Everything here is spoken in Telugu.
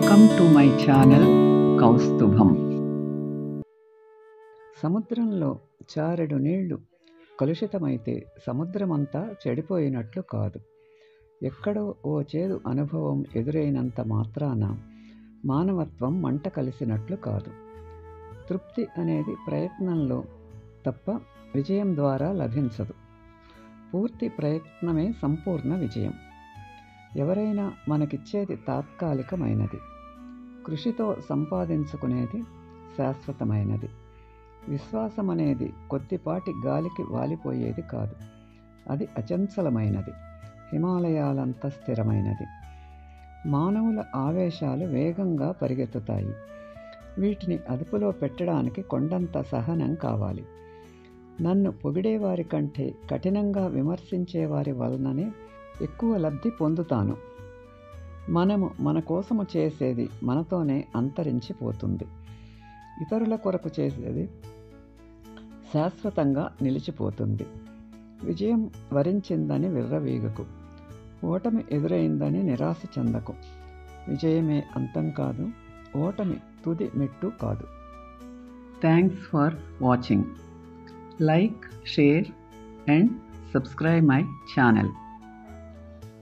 Welcome to my channel Kaustubham. సముద్రంలో చారెడు నీళ్లు కలుషితమైతే సముద్రమంతా చెడిపోయినట్లు కాదు. ఎక్కడో ఓ చేదు అనుభవం ఎదురైనంత మాత్రాన మానవత్వం మంట కలిసినట్లు కాదు. తృప్తి అనేది ప్రయత్నంలో తప్ప విజయం ద్వారా లభించదు. పూర్తి ప్రయత్నమే సంపూర్ణ విజయం. ఎవరైనా మనకిచ్చేది తాత్కాలికమైనది, కృషితో సంపాదించుకునేది శాశ్వతమైనది. విశ్వాసం అనేది కొద్దిపాటి గాలికి వాలిపోయేది కాదు, అది అచంచలమైనది, హిమాలయాలంత స్థిరమైనది. మానవుల ఆవేశాలు వేగంగా పరిగెత్తుతాయి. వీటిని అదుపులో పెట్టడానికి కొండంత సహనం కావాలి. నన్ను పొగిడేవారి కంటే కఠినంగా విమర్శించేవారి వలననే ఎక్కువ లబ్ధి పొందుతాను. మనము మన కోసము చేసేది మనతోనే అంతరించిపోతుంది. ఇతరుల కొరకు చేసేది శాశ్వతంగా నిలిచిపోతుంది. విజయం వరించిందని విర్రవీగకు, ఓటమి ఎదురైందని నిరాశ చెందకు. విజయమే అంతం కాదు, ఓటమి తుది మెట్టు కాదు. Thanks for watching. Like, share and subscribe my channel.